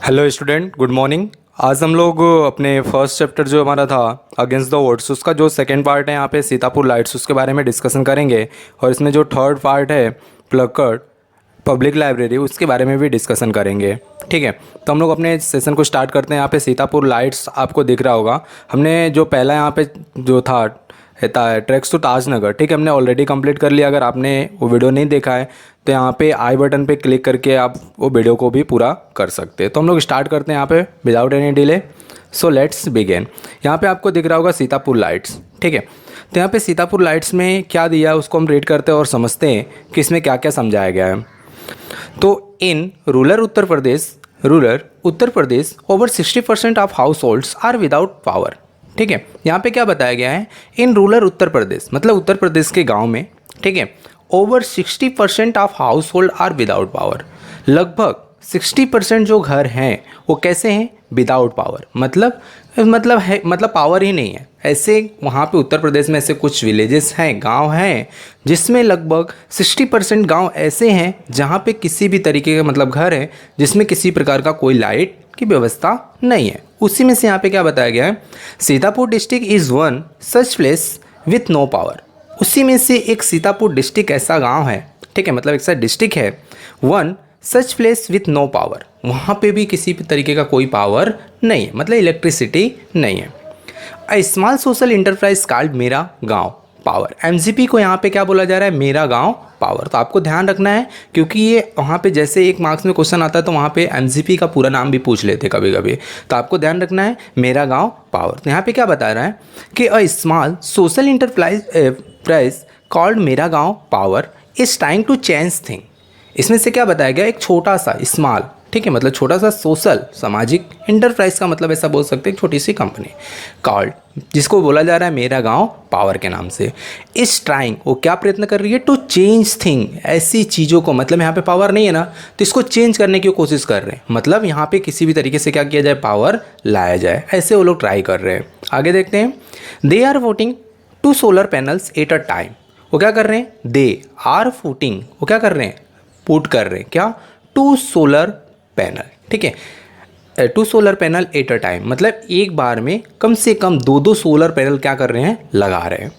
Hello student, good morning. आज हम लोग अपने फर्स्ट चैप्टर जो हमारा था अगेंस्ट द ओड्स, उसका जो सेकंड पार्ट है यहाँ पे सीतापुर लाइट्स, उसके बारे में डिस्कशन करेंगे। और इसमें जो थर्ड पार्ट है प्लक्कड़ पब्लिक लाइब्रेरी, उसके बारे में भी डिस्कशन करेंगे। ठीक है, तो हम लोग अपने सेशन को स्टार्ट करते हैं। यहाँ पे सीतापुर लाइट्स आपको दिख रहा होगा। हमने जो पहला यहाँ पे जो था ट्रैक्स टू ताजनगर, ठीक है, हमने ऑलरेडी कंप्लीट कर लिया। अगर आपने वो वीडियो नहीं देखा है तो यहाँ पे आई बटन पे क्लिक करके आप वो वीडियो को भी पूरा कर सकते हैं। तो हम लोग स्टार्ट करते हैं यहाँ पे without any delay. So let's begin. यहाँ पे आपको दिख रहा होगा सीतापुर लाइट्स, ठीक है। तो यहाँ पे सीतापुर लाइट्स में क्या दिया है उसको हम रीड करते हैं और समझते हैं कि इसमें क्या क्या समझाया गया है। तो in rural Uttar Pradesh over 60% of households are without power. ठीक है, यहाँ पे क्या बताया गया है, इन रूरल उत्तर प्रदेश मतलब उत्तर प्रदेश के गांव में, ठीक है, over 60% of household are without power. लगभग 60% जो घर हैं वो कैसे हैं, विदाउट पावर, मतलब पावर ही नहीं है। ऐसे वहाँ पे उत्तर प्रदेश में ऐसे कुछ विलेजेस हैं, गांव हैं, जिसमें लगभग 60% गांव ऐसे हैं जहाँ पे किसी भी तरीके का मतलब घर है जिसमें किसी प्रकार का कोई लाइट की व्यवस्था नहीं है। उसी में से यहाँ पे क्या बताया गया है, Sitapur district is one such place with no power. उसी में से एक सीतापुर डिस्ट्रिक्ट ऐसा गांव है, ठीक है, मतलब एक ऐसा डिस्ट्रिक्ट है, one such place with no power, वहाँ पे भी किसी भी तरीके का कोई पावर नहीं है, मतलब इलेक्ट्रिसिटी नहीं है। अ small social enterprise called Mera Gaon power. MGP को यहाँ पे क्या बोला जा रहा है, मेरा गांव पावर। तो आपको ध्यान रखना है क्योंकि ये वहाँ पे जैसे एक मार्क्स में क्वेश्चन आता है तो वहाँ पे एमजीपी का पूरा नाम भी पूछ लेते कभी कभी, तो आपको ध्यान रखना है मेरा गांव पावर। तो यहाँ पे क्या बता रहा है कि a small social enterprise called Mera Gaon power is trying to change thing. इसमें से क्या बताया गया, एक छोटा सा स्मॉल, ठीक है, मतलब छोटा सा सोशल सामाजिक, इंटरप्राइज का मतलब ऐसा बोल सकते हैं छोटी सी कंपनी, कॉल्ड जिसको बोला जा रहा है मेरा गांव पावर के नाम से। इस ट्राइंग, वो क्या प्रयत्न कर रही है, टू चेंज थिंग, ऐसी चीज़ों को, मतलब यहाँ पे पावर नहीं है ना तो इसको चेंज करने की कोशिश कर रहे हैं, मतलब यहाँ पे किसी भी तरीके से क्या किया जाए, पावर लाया जाए, ऐसे वो लोग ट्राई कर रहे हैं। आगे देखते हैं, they are voting 2 solar panels at a time. वो क्या कर रहे हैं, दे आर वोटिंग, वो क्या कर रहे हैं, पुट कर रहे हैं क्या, 2 सोलर पैनल, ठीक है, 2 solar panel eight a time, मतलब एक बार में कम से कम 2 सोलर पैनल क्या कर रहे हैं, लगा रहे हैं।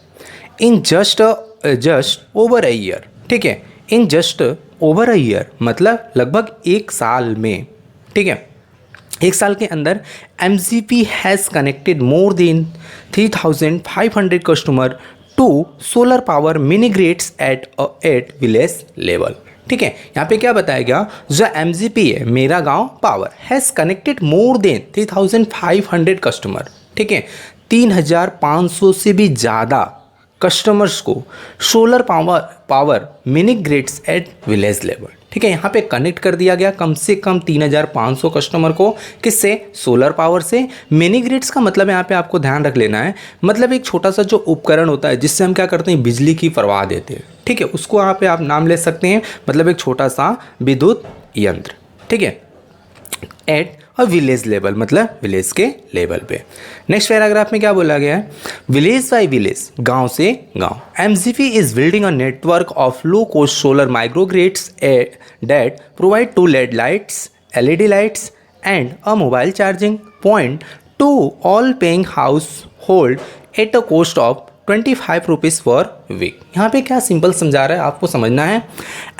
In just over a year, ठीक है, in just over a year मतलब लगभग एक साल में, ठीक है, एक साल के अंदर MGP has connected more than 3500 customer to solar power mini grids at village level. ठीक है, यहाँ पे क्या बताया गया, जो एमजीपी है मेरा Gaon power has connected more than 3500 customer, ठीक है, 3500 से भी ज़्यादा कस्टमर्स को solar power mini grids at village level, ठीक है, यहाँ पे कनेक्ट कर दिया गया कम से कम 3500 कस्टमर को, किससे, सोलर पावर से। मिनी ग्रिड्स का मतलब यहाँ पे आपको ध्यान रख लेना है, मतलब एक छोटा सा जो उपकरण होता है जिससे हम क्या करते हैं, बिजली की प्रवाह देते हैं, ठीक है, उसको यहाँ पे आप नाम ले सकते हैं, मतलब एक छोटा सा विद्युत यंत्र, ठीक है, एट और विलेज लेवल मतलब विलेज के लेवल पे। नेक्स्ट पैराग्राफ में क्या बोला गया है, विलेज बाय विलेज, गांव से गांव, MGP is building a network of low cost solar microgrids that provide 2 LED lights, LED lights and a mobile charging point to all paying household at a cost of 25 rupees per week. यहाँ पे क्या simple समझा रहा है, आपको समझना है,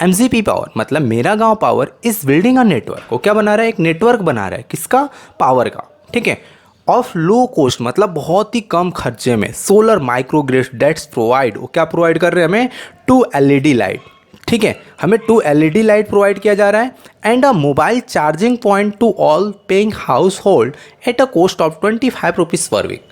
MGP power मतलब मेरा गांव पावर इस बिल्डिंग का नेटवर्क को क्या बना रहा है, एक नेटवर्क बना रहा है, किसका, पावर का, ठीक है, ऑफ लो कॉस्ट मतलब बहुत ही कम खर्चे में, सोलर माइक्रोग्रिड दैट्स प्रोवाइड, वो क्या प्रोवाइड कर रहे हैं हमें, 2 LED लाइट, ठीक है, हमें 2 LED लाइट प्रोवाइड किया जा रहा है, and a mobile charging point to all paying household at a cost of 25 rupees per week.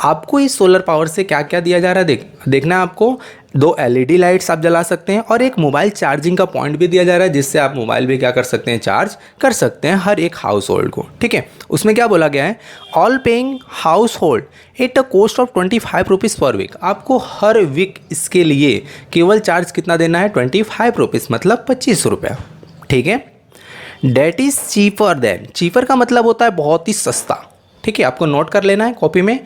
आपको इस सोलर पावर से क्या क्या दिया जा रहा है, देखना है आपको, 2 LED लाइट्स आप जला सकते हैं और एक मोबाइल चार्जिंग का पॉइंट भी दिया जा रहा है जिससे आप मोबाइल भी क्या कर सकते हैं, चार्ज कर सकते हैं हर एक हाउस होल्ड को, ठीक है। उसमें क्या बोला गया है, all paying household at a cost of 25 rupees per week. आपको हर वीक इसके लिए केवल चार्ज कितना देना है, 25 रुपीज़ मतलब 25 रुपया, ठीक है। That is cheaper than, cheaper का मतलब होता है बहुत ही सस्ता, ठीक है, आपको नोट कर लेना है कॉपी में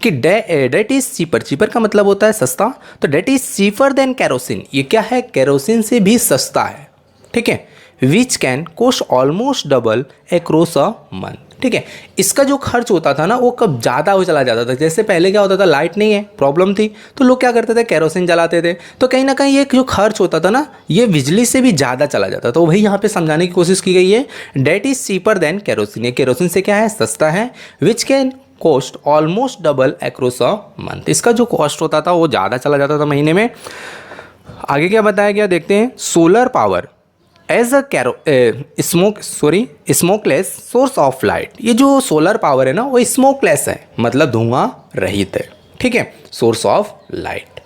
कि डेट इज़ चीपर, चीपर का मतलब होता है सस्ता, तो that is cheaper than kerosene, ये क्या है, कैरोसिन से भी सस्ता है, ठीक है। Which can cost almost double across a month. ठीक है, इसका जो खर्च होता था ना वो कब ज़्यादा हो चला जाता था। जैसे पहले क्या होता था, लाइट नहीं है, प्रॉब्लम थी, तो लोग क्या करते थे, केरोसिन जलाते थे, तो कहीं ना कहीं ये जो खर्च होता था ना ये बिजली से भी ज़्यादा चला जाता। तो वही यहाँ पे समझाने की कोशिश की गई है, that is cheaper than kerosene. ये केरोसिन से क्या है, सस्ता है। Which can cost almost double across a month. इसका जो कॉस्ट होता था वो ज़्यादा चला जाता था महीने में। आगे क्या बताया गया देखते हैं। Solar power as a smokeless source of light. ये जो सोलर पावर है ना वो स्मोकलेस है, मतलब धुआं रहित है। ठीक है, source of light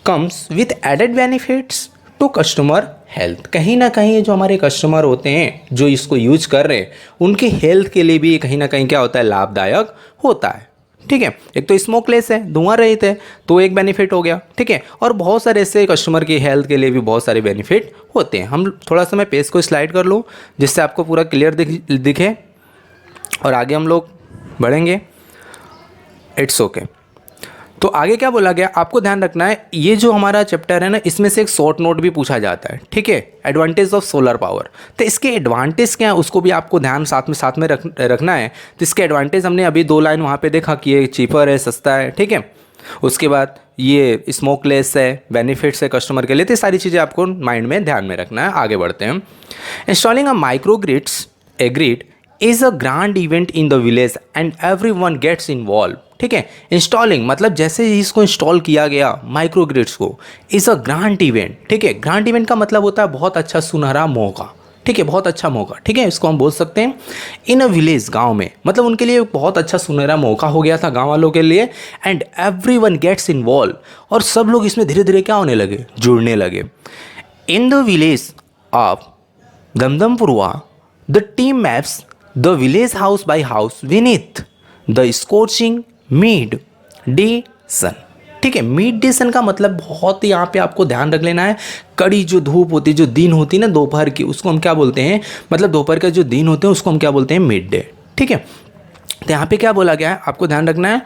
comes with added benefits to customer health. कहीं ना कहीं जो हमारे कस्टमर होते हैं जो इसको यूज कर रहे हैं उनकी हेल्थ के लिए भी कहीं ना कहीं क्या होता है, लाभदायक होता है। ठीक है, एक तो स्मोकलेस है, धुआं रहित है, तो एक बेनिफिट हो गया। ठीक है, और बहुत सारे ऐसे कस्टमर की हेल्थ के लिए भी बहुत सारे बेनिफिट होते हैं। हम थोड़ा सा मैं पेज को स्लाइड कर लूँ जिससे आपको पूरा क्लियर दिखे और आगे हम लोग बढ़ेंगे। It's okay. तो आगे क्या बोला गया, आपको ध्यान रखना है, ये जो हमारा चैप्टर है ना इसमें से एक शॉर्ट नोट भी पूछा जाता है। ठीक है, एडवांटेज ऑफ सोलर पावर। तो इसके एडवांटेज क्या है उसको भी आपको ध्यान साथ में रखना है। तो इसके एडवांटेज हमने अभी 2 लाइन वहाँ पे देखा कि ये चीपर है, सस्ता है। ठीक है, उसके बाद ये स्मोकलेस है, बेनिफिट्स है कस्टमर के लिए। तो सारी चीज़ें आपको माइंड में ध्यान में रखना है। आगे बढ़ते हैं। Installing a microgrids grid is a grand event in the village and everyone gets involve. ठीक है, इंस्टॉलिंग मतलब जैसे ही इसको इंस्टॉल किया गया माइक्रोग्रिड्स को, इज़ अ ग्रांट इवेंट। ठीक है, ग्रांट इवेंट का मतलब होता है बहुत अच्छा सुनहरा मौका। ठीक है, बहुत अच्छा मौका। ठीक है, इसको हम बोल सकते हैं इन अ विलेज, गांव में, मतलब उनके लिए बहुत अच्छा सुनहरा मौका हो गया था गांव वालों के लिए। एंड एवरीवन गेट्स इन्वॉल्व, और सब लोग इसमें धीरे धीरे क्या होने लगे, जुड़ने लगे। In the village of Damdampurwa the team maps the village house by house beneath the स्corching मिड डे सन। ठीक है, मिड डे सन का मतलब बहुत ही यहाँ पे आपको ध्यान रख लेना है, कड़ी जो धूप होती है, जो दिन होती है ना दोपहर की, उसको हम क्या बोलते हैं, मतलब दोपहर का जो दिन होते हैं उसको हम क्या बोलते हैं, मिड डे। ठीक है, तो यहाँ पे क्या बोला गया है आपको ध्यान रखना है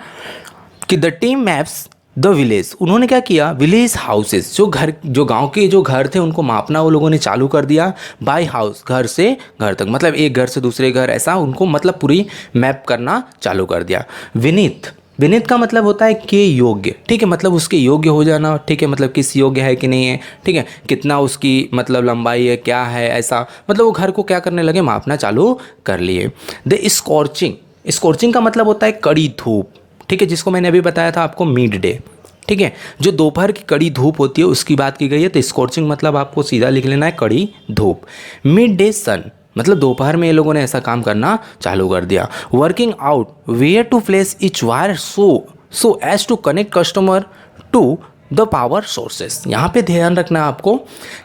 कि the team maps the village. उन्होंने क्या किया, विलेज हाउसेस, जो गांव के जो घर थे उनको मापना वो लोगों ने चालू कर दिया। बाय हाउस, घर से घर तक, मतलब एक घर से दूसरे घर, ऐसा उनको मतलब पूरी मैप करना चालू कर दिया। विनीत का मतलब होता है के योग्य। ठीक है, मतलब उसके योग्य हो जाना। ठीक है, मतलब किस योग्य है कि नहीं है। ठीक है, कितना उसकी मतलब लंबाई है, क्या है, ऐसा मतलब वो घर को क्या करने लगे, मापना चालू कर लिए। द स्कॉर्चिंग का मतलब होता है कड़ी धूप। ठीक है, जिसको मैंने अभी बताया था आपको, मिड डे। ठीक है, जो दोपहर की कड़ी धूप होती है उसकी बात की गई है। तो स्कॉर्चिंग मतलब आपको सीधा लिख लेना है, कड़ी धूप। मिड डे सन मतलब दोपहर में ये लोगों ने ऐसा काम करना चालू कर दिया। Working out where to place each wire so as to connect customer to the power sources. यहाँ पे ध्यान रखना है आपको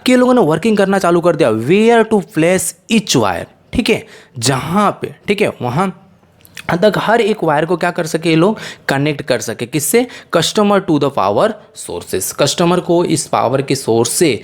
कि ये लोगों ने वर्किंग करना चालू कर दिया, where to place each wire. ठीक है, जहाँ पे, ठीक है, वहाँ तक हर एक वायर को क्या कर सके ये लोग, कनेक्ट कर सके। किससे, customer to the power sources. Customer को इस पावर के सोर्स से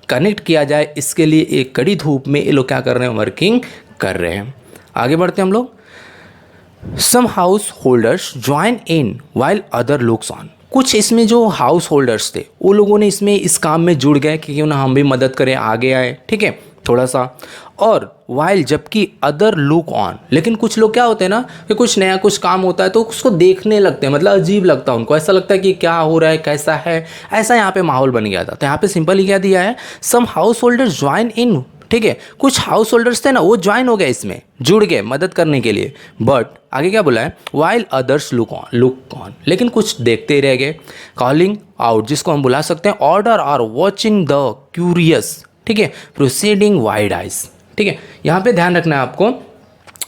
कनेक्ट किया जाए, इसके लिए एक कड़ी धूप में ये लोग क्या कर रहे हैं, वर्किंग कर रहे हैं। आगे बढ़ते हैं हम लोग। Some householders join in while other looks on. कुछ इसमें जो हाउस होल्डर्स थे वो लोगों ने इसमें इस काम में जुड़ गए कि क्यों ना हम भी मदद करें, आगे आए। ठीक है, थोड़ा सा। और वाइल जबकि अदर लुक ऑन, लेकिन कुछ लोग क्या होते हैं ना कि कुछ नया कुछ काम होता है तो उसको देखने लगते हैं, मतलब अजीब लगता है उनको, ऐसा लगता है कि क्या हो रहा है, कैसा है, ऐसा यहाँ पे माहौल बन गया था। तो यहाँ पे सिंपल ही क्या दिया है, सम हाउस होल्डर्स ज्वाइन इन। ठीक है, कुछ हाउस होल्डर्स थे ना वो ज्वाइन हो गए, इसमें जुड़ गए मदद करने के लिए। बट आगे क्या बोला है, वाइल अदर्स लुक ऑन, लेकिन कुछ देखते ही रह गए। कॉलिंग आउट, जिसको हम बुला सकते हैं ऑर्डर और वॉचिंग द क्यूरियस। ठीक है, प्रोसीडिंग वाइड आइज। ठीक है, यहाँ पे ध्यान रखना है आपको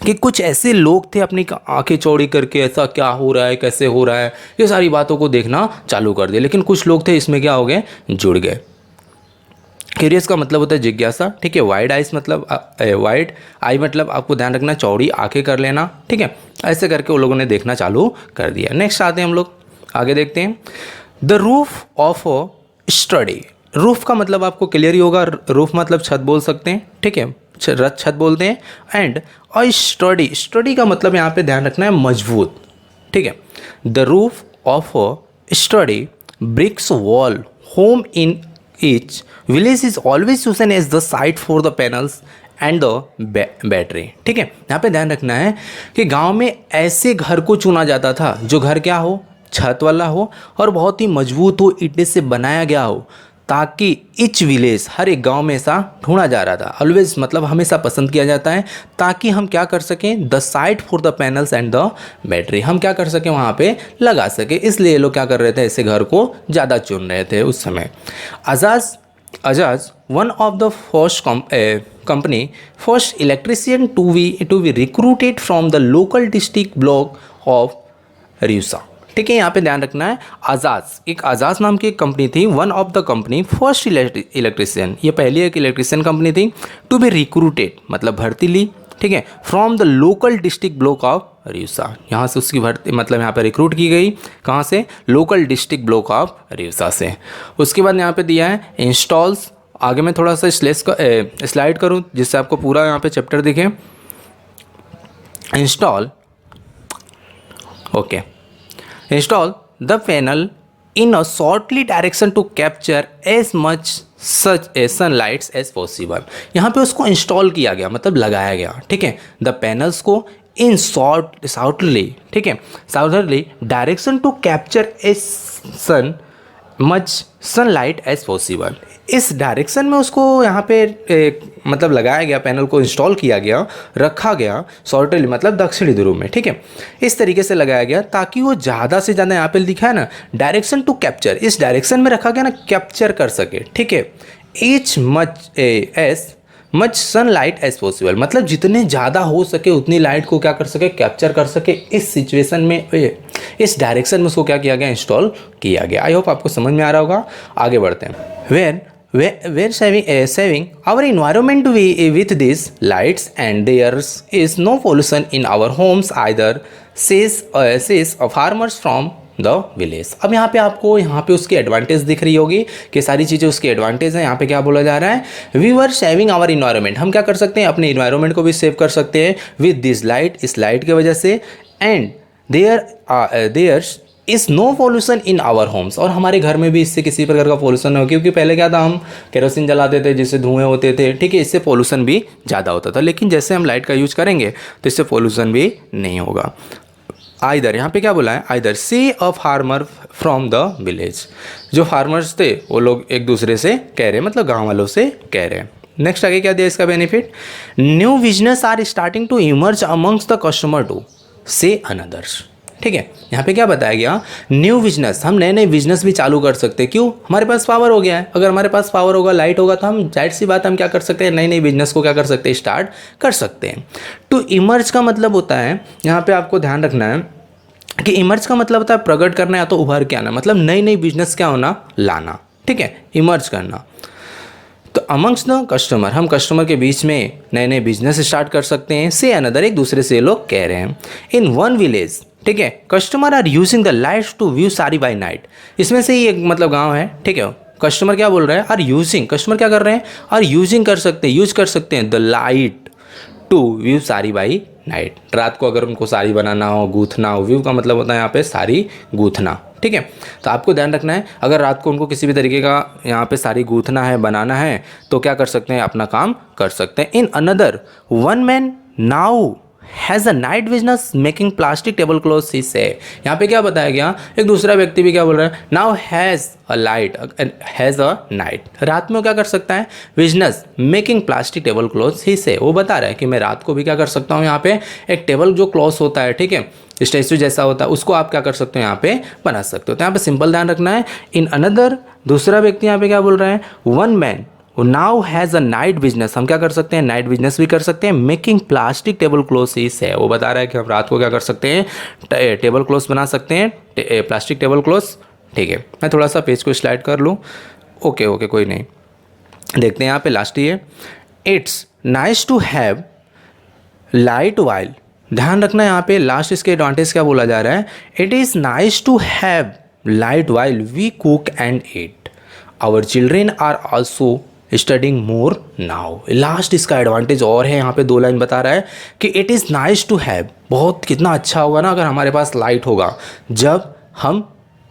कि कुछ ऐसे लोग थे अपनी आंखें चौड़ी करके ऐसा क्या हो रहा है, कैसे हो रहा है, ये सारी बातों को देखना चालू कर दिया। लेकिन कुछ लोग थे इसमें क्या हो गए, जुड़ गए। क्यूरियस का मतलब होता है जिज्ञासा। ठीक है, वाइड आइज मतलब वाइड आई मतलब आपको ध्यान रखना चौड़ी आंखें कर लेना। ठीक है, ऐसे करके वो लोगों ने देखना चालू कर दिया। नेक्स्ट आते हैं हम लोग, आगे देखते हैं। The roof of study. Roof का मतलब आपको क्लियर ही होगा, रूफ मतलब छत बोल सकते हैं। ठीक है, छत बोलते हैं। एंड अ स्टडी का मतलब यहाँ पे ध्यान रखना है मजबूत। ठीक है, the roof of study bricks wall home in each village is always chosen as the site for the panels and the battery. ठीक है, यहाँ पे ध्यान रखना है कि गांव में ऐसे घर को चुना जाता था जो घर क्या हो, छत वाला हो और बहुत ही मजबूत हो, ईंटे से बनाया गया हो, ताकि ईच विलेज, हर एक गांव में ऐसा ढूंढा जा रहा था। ऑलवेज मतलब हमेशा पसंद किया जाता है ताकि हम क्या कर सकें, the site for the panels and the battery, हम क्या कर सकें वहाँ पे लगा सके। इसलिए लोग क्या कर रहे थे, ऐसे घर को ज़्यादा चुन रहे थे उस समय। Ajaz one of the first company first electrician to be recruited from the local district block of Reusa. ठीक है, यहाँ पे ध्यान रखना है, आजाज नाम की एक कंपनी थी, one of the company first electrician, ये पहली एक इलेक्ट्रिशियन कंपनी थी, टू बी रिक्रूटेड मतलब भर्ती ली, ठीक है, from the local district block of Reusa, यहाँ से उसकी भर्ती मतलब यहाँ पे रिक्रूट की गई, कहाँ से, लोकल डिस्ट्रिक्ट ब्लॉक ऑफ रियूसा से। उसके बाद यहाँ पे दिया है इंस्टॉल्स, आगे मैं थोड़ा सा स्लाइड करूँ जिससे आपको पूरा यहाँ पे चैप्टर दिखे। Install the panel in a shortly direction to capture as much such as sunlight as possible। यहाँ पे उसको इंस्टॉल किया गया मतलब लगाया गया। ठीक है, द पैनल्स को इन साउथर्ली, ठीक है, southerly direction to capture as much sunlight as possible, इस डायरेक्शन में उसको यहाँ पे मतलब लगाया गया, पैनल को इंस्टॉल किया गया, रखा गया सॉर्टरली मतलब दक्षिणी ध्रुव में। ठीक है, इस तरीके से लगाया गया ताकि वो ज़्यादा से ज़्यादा, यहाँ पे लिखा है ना डायरेक्शन टू कैप्चर, इस डायरेक्शन में रखा गया ना, कैप्चर कर सके। ठीक है, each much sunlight as possible मतलब जितने ज़्यादा हो सके उतनी लाइट को क्या कर सके, कैप्चर कर सके। इस सिचुएशन में, इस डायरेक्शन में उसको क्या किया गया, इंस्टॉल किया गया। आई होप आपको समझ में आ रहा होगा। आगे बढ़ते हैं। We're saving our environment with these lights and there is no pollution in our homes either, says farmers from the village. अब यहाँ पे आपको यहाँ पे उसकी एडवांटेज दिख रही होगी कि सारी चीज़ें उसकी एडवांटेज है। यहाँ पे क्या बोला जा रहा है, we were saving our environment, हम क्या कर सकते हैं, अपने इन्वायरमेंट को भी सेव कर सकते हैं विद दिस लाइट, इस लाइट की वजह से, and there is no pollution in our homes, और हमारे घर में भी इससे किसी प्रकार का पोल्यूशन हो, क्योंकि पहले क्या था, हम केरोसिन जलाते थे जिससे धुएँ होते थे। ठीक है, इससे पोल्यूशन भी ज़्यादा होता था, लेकिन जैसे हम लाइट का यूज करेंगे तो इससे पोल्यूशन भी नहीं होगा। आइदर, यहाँ पे क्या बोला है, either see a farmer from the village, जो फार्मर्स थे वो लोग एक दूसरे से कह रहे हैं, मतलब गांव वालों से कह रहे हैं। नेक्स्ट आगे क्या दिया इसका benefit, new business are starting to emerge amongst the customer to say others. ठीक है, यहाँ पे क्या बताया गया, न्यू बिजनेस, हम नए नए बिजनेस भी चालू कर सकते हैं। क्यों, हमारे पास पावर हो गया है, अगर हमारे पास पावर होगा, लाइट होगा, तो हम जाहिर सी बात हम क्या कर सकते हैं, नई नई बिजनेस को क्या कर सकते हैं, स्टार्ट कर सकते हैं। टू इमर्ज का मतलब होता है, यहाँ पे आपको ध्यान रखना है कि इमर्ज का मतलब होता है प्रकट करना या तो उभर के आना, मतलब नई नई बिजनेस क्या होना, लाना। ठीक है, इमर्ज करना। तो अमंग्स द कस्टमर, हम कस्टमर के बीच में नए नए बिजनेस स्टार्ट कर सकते हैं। से अनदर, एक दूसरे से लोग कह रहे हैं। इन वन विलेज, ठीक है, customer are using the lights to view सारी बाई नाइट, इसमें से ही एक मतलब गांव है। ठीक है, कस्टमर क्या बोल रहे हैं, आर यूजिंग, कस्टमर क्या कर रहे हैं, आर यूजिंग कर सकते हैं, यूज कर सकते हैं द लाइट टू व्यू सारी बाई नाइट, रात को अगर उनको साड़ी बनाना हो, गूथना हो, व्यू का मतलब होता है यहाँ पे साड़ी गूथना। ठीक है, तो आपको ध्यान रखना है, अगर रात को उनको किसी भी तरीके का यहाँ पे साड़ी गूथना है, बनाना है, तो क्या कर सकते हैं, अपना काम कर सकते हैं। In another, one man now has a night business making plastic tablecloth सी से, यहाँ पे क्या बताया गया, एक दूसरा व्यक्ति भी क्या बोल रहा है, now has a light, has a night, रात में क्या कर सकता है, business making plastic tablecloth ही से, वो बता रहा है कि मैं रात को भी क्या कर सकता हूँ, यहाँ पे एक टेबल जो क्लॉथ होता है, ठीक है, स्टैचू जैसा होता है, उसको आप क्या कर सकते हो, यहाँ पे बना सकते हो। तो यहाँ पे सिंपल ध्यान रखना है। इन अनदर, दूसरा व्यक्ति यहाँ पे क्या बोल रहा है, one man now has a night business, हम क्या कर सकते हैं, नाइट बिजनेस भी कर सकते हैं। मेकिंग प्लास्टिक टेबल क्लॉथ्स है, वो बता रहा है कि हम रात को क्या कर सकते हैं, टेबल क्लॉथ्स बना सकते हैं, प्लास्टिक टेबल क्लॉथ्स। ठीक है, मैं थोड़ा सा पेज को स्लाइड कर लूँ। ओके कोई नहीं, देखते हैं यहाँ पे लास्ट ही है, it's nice to have light while, ध्यान रखना यहाँ पे लास्ट इसके एडवांटेज क्या बोला जा रहा है, it is nice to have light while we cook and eat, our children are also studying more now. Last इसका एडवांटेज और है, यहाँ पे 2 लाइन बता रहा है कि it is nice to have, बहुत कितना अच्छा होगा ना अगर हमारे पास लाइट होगा, जब हम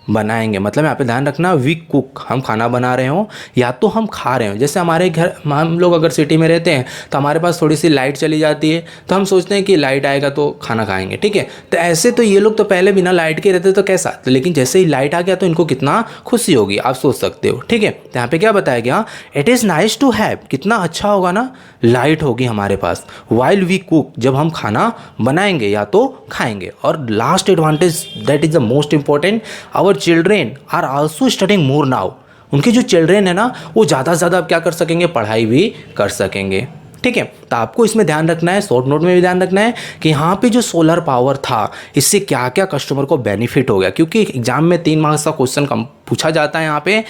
बनाएंगे, मतलब यहाँ पे ध्यान रखना वी कुक, हम खाना बना रहे हो या तो हम खा रहे हो। जैसे हमारे घर, हम लोग अगर सिटी में रहते हैं तो हमारे पास थोड़ी सी लाइट चली जाती है तो हम सोचते हैं कि लाइट आएगा तो खाना खाएंगे, ठीक है। तो ऐसे तो ये लोग तो पहले बिना लाइट के रहते तो कैसा, तो लेकिन जैसे ही लाइट आ गया तो इनको कितना खुशी होगी आप सोच सकते हो, ठीक है। तो यहाँ पे क्या बताया गया, it is nice to have, कितना अच्छा होगा ना, लाइट होगी हमारे पास, वाइल वी कुक, जब हम खाना बनाएंगे या तो खाएंगे। और last advantage that is the most important, our children are also studying more now, उनके जो चिल्ड्रेन है ना वो ज़्यादा से ज़्यादा अब क्या कर सकेंगे, पढ़ाई भी कर सकेंगे, ठीक है। तो आपको इसमें ध्यान रखना है, शॉर्ट नोट में भी ध्यान रखना है कि यहाँ पे जो सोलर पावर था इससे क्या क्या कस्टमर को बेनिफिट हो गया, क्योंकि एग्जाम में 3 मार्क्स का क्वेश्चन कम पूछा जाता है यहाँ पे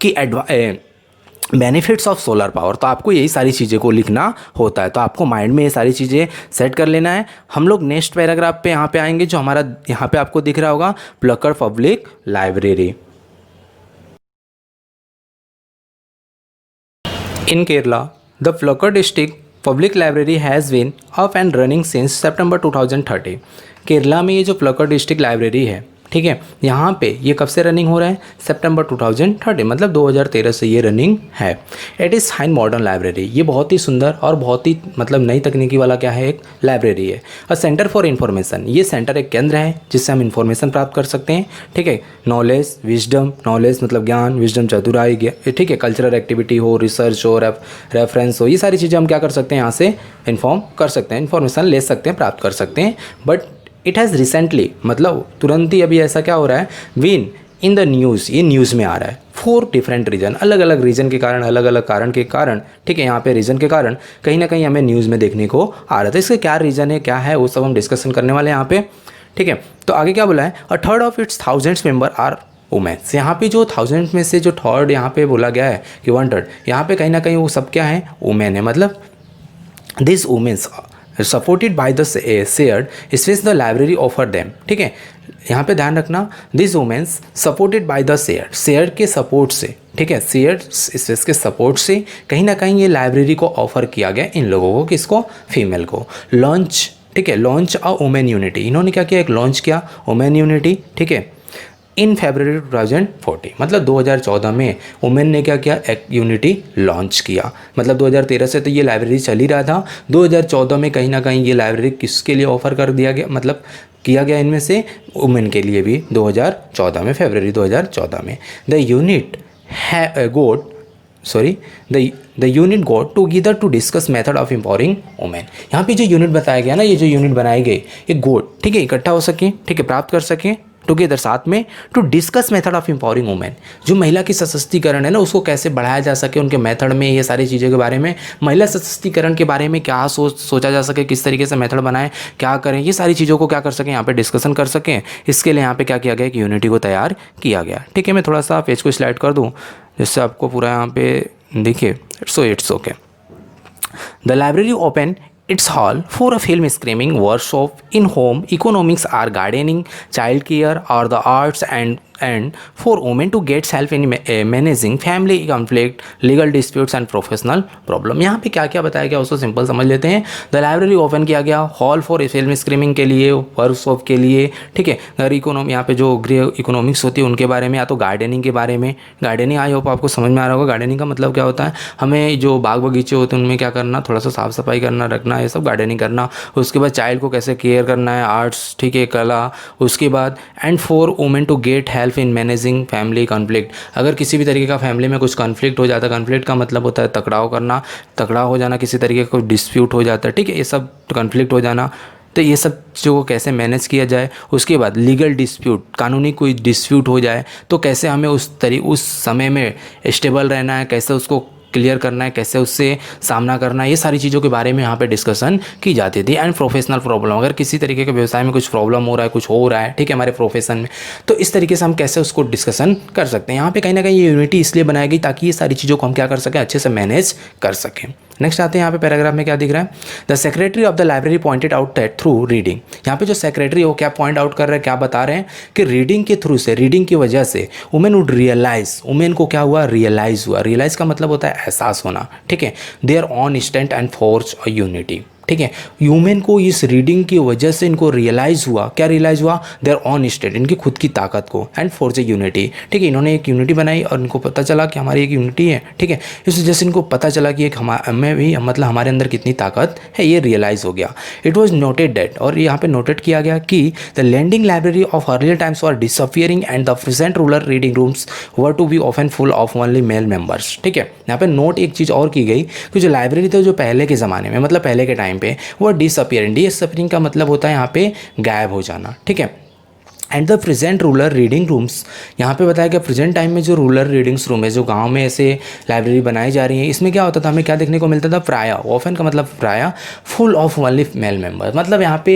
कि बेनिफिट्स ऑफ सोलर पावर। तो आपको यही सारी चीज़ें को लिखना होता है, तो आपको माइंड में ये सारी चीज़ें सेट कर लेना है। हम लोग नेक्स्ट पैराग्राफ पे यहाँ पे आएंगे, जो हमारा यहाँ पे आपको दिख रहा होगा, Palakkad public library. In Kerala, the Palakkad district public library has been up and running since September 2030। Kerala में ये जो पलक्कड़ डिस्ट्रिक्ट लाइब्रेरी है, ठीक है, यहाँ पे ये कब से रनिंग हो रहा है, सितंबर 2030, मतलब 2013 से ये रनिंग है। It is fine modern library, ये बहुत ही सुंदर और बहुत ही मतलब नई तकनीकी वाला क्या है, एक लाइब्रेरी है। अ सेंटर फॉर इन्फॉर्मेशन, ये सेंटर एक केंद्र है जिससे हम इन्फॉर्मेशन प्राप्त कर सकते हैं, ठीक है। नॉलेज, विजडम, नॉलेज मतलब ज्ञान, विजडम चतुराई, ठीक है, कल्चरल एक्टिविटी हो, रिसर्च हो, रेफरेंस हो, ये सारी चीज़ें हम क्या कर सकते हैं, यहाँ से इन्फॉर्म कर सकते हैं, इन्फॉर्मेशन ले सकते हैं, प्राप्त कर सकते हैं। बट इट हैज़ रिसेंटली, मतलब तुरंत ही अभी ऐसा क्या हो रहा है, बीन इन द न्यूज़, ये न्यूज़ में आ रहा है, 4 डिफरेंट रीजन, अलग अलग रीजन के कारण, अलग अलग कारण के कारण, ठीक है, यहाँ पे रीजन के कारण कहीं ना कहीं हमें न्यूज़ में देखने को आ रहा था। इसके क्या रीज़न है, क्या है, वो सब हम डिस्कशन करने वाले हैं यहाँ पे, ठीक है। तो आगे क्या बोला है, a third of its 1000 member are womens. यहाँ पे जो 1000 में से जो थर्ड यहाँ पे बोला गया है कि 1/3, यहाँ पे कहीं ना कहीं वो सब क्या है, वुमेन है, मतलब this womens supported by the shared space the library offer them, ठीक है। यहाँ पे ध्यान रखना, this womens supported by the share के सपोर्ट से, ठीक है, शेयर स्पेस के सपोर्ट से कहीं ना कहीं ये लाइब्रेरी को ऑफर किया गया इन लोगों को, किसको, फीमेल को। लॉन्च, ठीक है, लॉन्च अ वुमेन यूनिटी, इन्होंने क्या किया, एक लॉन्च किया वुमेन यूनिटी, ठीक है, इन फरवरी 2040, मतलब 2014 में वुमेन ने क्या किया, एक यूनिटी लॉन्च किया। मतलब 2013 से तो ये लाइब्रेरी चल ही रहा था, 2014 में कहीं ना कहीं ये लाइब्रेरी किसके लिए ऑफर कर दिया गया, मतलब किया गया इनमें से वुमेन के लिए भी 2014 में, फरवरी 2014 में। The unit got together to discuss method of empowering women. यहाँ पे जो यूनिट बताया गया ना, ये जो यूनिट बनाई गई, ये गोट, ठीक है, इकट्ठा हो सके, ठीक है, प्राप्त कर सके टुगेदर, साथ में, to discuss method of empowering women, जो महिला की सशक्तिकरण है ना उसको कैसे बढ़ाया जा सके, उनके मेथड में, ये सारी चीज़ों के बारे में, महिला सशक्तिकरण के बारे में क्या सोचा जा सके, किस तरीके से मेथड बनाएं, क्या करें, ये सारी चीज़ों को क्या कर सकें, यहाँ पे डिस्कशन कर सकें। इसके लिए यहाँ पे क्या किया गया, कि यूनिटी को तैयार किया गया, ठीक है। मैं थोड़ा सा पेज को स्लाइड कर दूँ जिससे आपको पूरा यहाँ पे दिखे। So it's okay. The library open its hall for a film screening, workshop, in-home economics or gardening, child care or the arts, and for women to get help in managing family conflict, legal disputes and professional problem। यहाँ पे क्या क्या बताया गया उसको simple समझ लेते हैं। द लाइब्रेरी ओपन किया गया हॉल फॉर फिल्म स्क्रीनिंग के लिए, वर्कशॉप के लिए, ठीक है, घर इकोनॉमी, यहाँ पे जो गृह इकोनॉमिक्स होती है उनके बारे में, या तो गार्डनिंग के बारे में। गार्डनिंग आई होप आपको समझ में आ रहा होगा। गार्डनिंग का मतलब क्या होता है, हमें जो बाग बगीचे होते हैं उनमें क्या करना, थोड़ा सा साफ सफाई करना, रखना, ये सब गार्डनिंग करना। उसके बाद चाइल्ड को कैसे केयर करना है, आर्ट्स, ठीक है, कला। उसके बाद and for women to get help in managing family conflict, अगर किसी भी तरीके का फैमिली में कुछ कॉन्फ्लिक्ट हो जाता है, कॉन्फ्लिक्ट का मतलब होता है टकराव करना, टकराव हो जाना, किसी तरीके का कोई डिस्प्यूट हो जाता है, ठीक है, ये सब कॉन्फ्लिक्ट हो जाना, तो ये सब चीज़ों को कैसे मैनेज किया जाए। उसके बाद लीगल डिस्प्यूट, कानूनी कोई डिस्प्यूट हो जाए तो कैसे हमें उस समय में स्टेबल रहना है, कैसे उसको क्लियर करना है, कैसे उससे सामना करना है, ये सारी चीज़ों के बारे में यहाँ पे डिस्कशन की जाती थी। एंड प्रोफेशनल प्रॉब्लम, अगर किसी तरीके के व्यवसाय में कुछ प्रॉब्लम हो रहा है, कुछ हो रहा है, ठीक है, हमारे प्रोफेशन में, तो इस तरीके से हम कैसे उसको डिस्कशन कर सकते हैं। यहाँ पे कहीं ना कहीं ये यूनिटी इसलिए बनाई गई ताकि ये सारी चीज़ों को हम क्या कर सकें, अच्छे से मैनेज कर सकें। नेक्स्ट आते हैं, यहाँ पे पैराग्राफ में क्या दिख रहा है, the secretary of the library pointed out that through reading, यहाँ पे जो सेक्रेटरी वो क्या पॉइंट आउट कर रहे हैं, क्या बता रहे हैं कि रीडिंग के थ्रू से, रीडिंग की वजह से वुमेन वुड रियलाइज, वुमेन को क्या हुआ, रियलाइज हुआ। रियलाइज का मतलब होता है एहसास होना, ठीक है, there on stand and force और यूनिटी, ठीक है। ह्यूमन को इस रीडिंग की वजह से इनको रियलाइज़ हुआ, क्या रियलाइज़ हुआ, देयर ऑन स्टेट, इनकी खुद की ताकत को, एंड फोर्ज ए यूनिटी, ठीक है। इन्होंने एक यूनिटी बनाई और इनको पता चला कि हमारी एक यूनिटी है, ठीक है। इस वजह से इनको पता चला कि एक हमें भी मतलब हमारे अंदर कितनी ताकत है, ये रियलाइज़ हो गया। इट वॉज नोटेड डेट, और यहाँ पे नोटेड किया गया कि the landing library of earlier times were disappearing and the present rural reading rooms were to be often full of only male members, ठीक है। यहाँ पे नोट एक चीज़ और की गई कि जो लाइब्रेरी थे जो पहले के ज़माने में, मतलब पहले के टाइम पे, वो डिसअपियरिंग का मतलब होता है यहाँ पे गायब हो जाना, ठीक है। And the present rural reading rooms, यहाँ पे बताया गया प्रेजेंट टाइम में जो रूरल रीडिंग्स रूम है, जो गांव में ऐसे लाइब्रेरी बनाई जा रही है, इसमें क्या होता था, हमें क्या देखने को मिलता था, प्राय, ऑफन का मतलब प्राय, full of only male member, मतलब यहाँ पे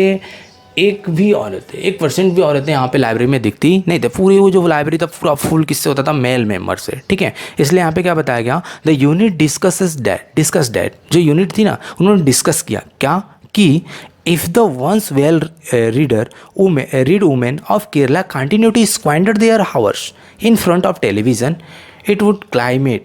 एक भी औरतें, 1% भी औरतें यहाँ पे लाइब्रेरी में दिखती नहीं थे। पूरी वो जो लाइब्रेरी था पूरा फुल किससे होता था, मेल मेंबर से, ठीक है। इसलिए यहाँ पे क्या बताया गया, द यूनिट डिस्कस डैट, जो यूनिट थी ना, उन्होंने डिस्कस किया क्या, कि if the once well read women of Kerala continue to squander their hours in front of television, it would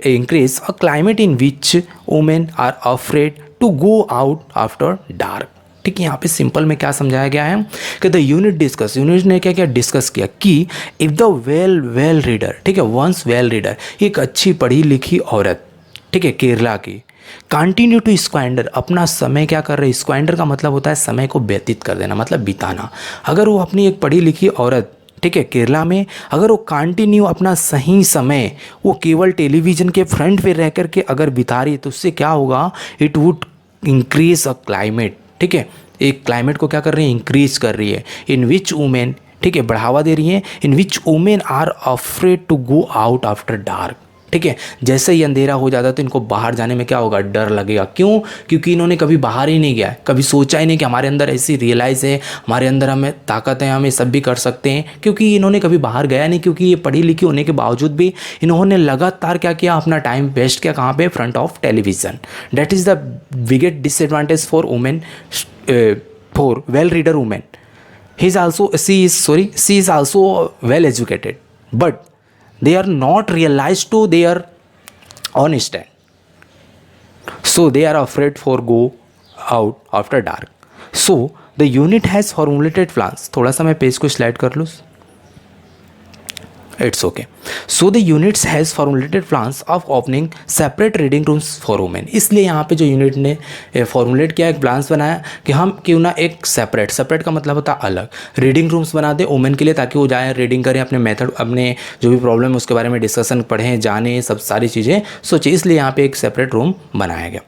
increase a climate in which women are afraid to go out after dark, ठीक है। यहाँ पे simple में क्या समझाया गया है कि द यूनिट ने क्या क्या डिस्कस किया कि इफ़ द वेल रीडर, ठीक है, वंस वेल रीडर, एक अच्छी पढ़ी लिखी औरत, ठीक है, केरला की, कंटिन्यू टू स्क्वांडर, अपना समय क्या कर रहे, स्क्वांडर का मतलब होता है समय को व्यतीत कर देना, मतलब बिताना। अगर वो अपनी एक पढ़ी लिखी औरत, ठीक है, केरला में, अगर वो कंटिन्यू अपना सही समय वो केवल टेलीविज़न के फ्रंट पे रह कर के अगर बिता रही है, तो उससे क्या होगा, it would increase a climate, ठीक है, एक क्लाइमेट को क्या कर रही है, इंक्रीज कर रही है, इन विच वुमेन, ठीक है, बढ़ावा दे रही है, in which women are afraid to go out after dark, ठीक है। जैसे ही अंधेरा हो जाता है तो इनको बाहर जाने में क्या होगा, डर लगेगा। क्यों? क्योंकि इन्होंने कभी बाहर ही नहीं गया, कभी सोचा ही नहीं कि हमारे अंदर ऐसी रियलाइज़ है, हमारे अंदर हमें ताकत है, हम ये सब भी कर सकते हैं, क्योंकि इन्होंने कभी बाहर गया नहीं। क्योंकि ये पढ़ी लिखी होने के बावजूद भी इन्होंने लगातार क्या किया, अपना टाइम वेस्ट किया, कहाँ पे, front of television. That is the biggest disadvantage for women, for well reader women. She is also well educated, but they are not realized to their own stand, so they are afraid for go out after dark. So the unit has formulated plans, थोड़ा सा मैं page को slide कर लूँ, it's okay. So the units has formulated plans of opening separate reading rooms for women. इसलिए यहाँ पे जो यूनिट ने फॉर्मुलेट किया, एक प्लान्स बनाया कि हम क्यों ना एक सेपरेट का मतलब होता है अलग, रीडिंग रूम्स बना दें वुमेन के लिए, ताकि वो जाए रीडिंग करें, अपने मेथड, अपने जो भी प्रॉब्लम है उसके बारे में डिस्कशन, पढ़ें, जाने, सब सारी चीज़ें सोचें। इसलिए यहाँ पे एक सेपरेट रूम बनाया गया।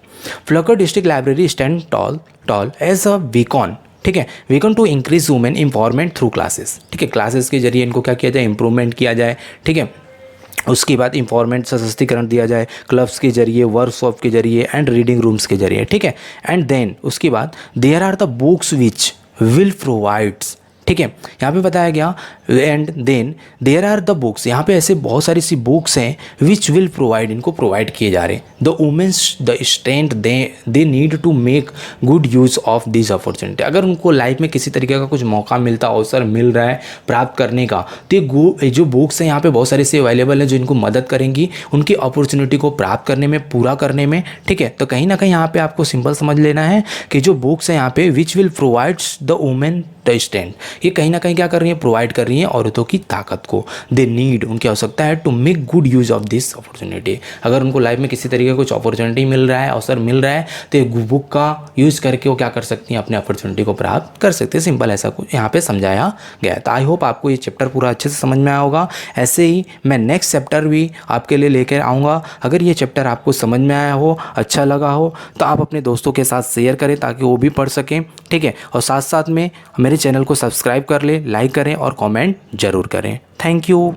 Palakkad district library stand tall as a beacon, ठीक है, beacon to increase women empowerment through classes, ठीक है, क्लासेस के जरिए इनको क्या किया जाए, इंप्रूवमेंट किया जाए, ठीक है। उसके बाद एम्पावरमेंट, सशक्तिकरण दिया जाए, क्लब्स के जरिए, वर्कशॉप के जरिए, एंड रीडिंग रूम्स के जरिए, ठीक है। एंड देन उसके बाद there are the books which will provides, ठीक है, यहाँ पे बताया गया, and then there are the books, यहाँ पे ऐसे बहुत सारी सी बुक्स हैं विच विल प्रोवाइड, इनको प्रोवाइड किए जा रहे हैं, the womens the strength they need to make good use of this opportunity. अगर उनको लाइफ में किसी तरीके का कुछ मौका मिलता, अवसर मिल रहा है प्राप्त करने का, तो जो बुक्स हैं यहाँ पे बहुत सारी सी अवेलेबल है जो इनको मदद करेंगी उनकी अपॉर्चुनिटी को प्राप्त करने में, पूरा करने में, ठीक है। तो कहीं ना कहीं यहाँ पे आपको सिंपल समझ लेना है कि जो बुक्स हैं यहाँ पे विच will provides the women the strength, ये कहीं ना कहीं क्या कर रही है, प्रोवाइड कर रही है औरतों की ताकत को। दे नीड, उनकी आवश्यकता है, to make good use of this opportunity. अगर उनको लाइफ में किसी तरीके का कुछ अपॉर्चुनिटी मिल रहा है, अवसर मिल रहा है, तो एक बुक का यूज़ करके वो क्या कर सकती हैं, अपने अपॉर्चुनिटी को प्राप्त कर सकते हैं। सिंपल ऐसा कुछ यहाँ पे समझाया गया है। तो आई होप आपको ये चैप्टर पूरा अच्छे से समझ में आया होगा। ऐसे ही मैं नेक्स्ट चैप्टर भी आपके लिए लेकर आऊँगा। अगर ये चैप्टर आपको समझ में आया हो, अच्छा लगा हो, तो आप अपने दोस्तों के साथ शेयर करें ताकि वो भी पढ़ सकें, ठीक है। और साथ साथ में मेरे चैनल को सब्सक्राइब कर ले, लाइक करें और कमेंट ज़रूर करें। Thank you.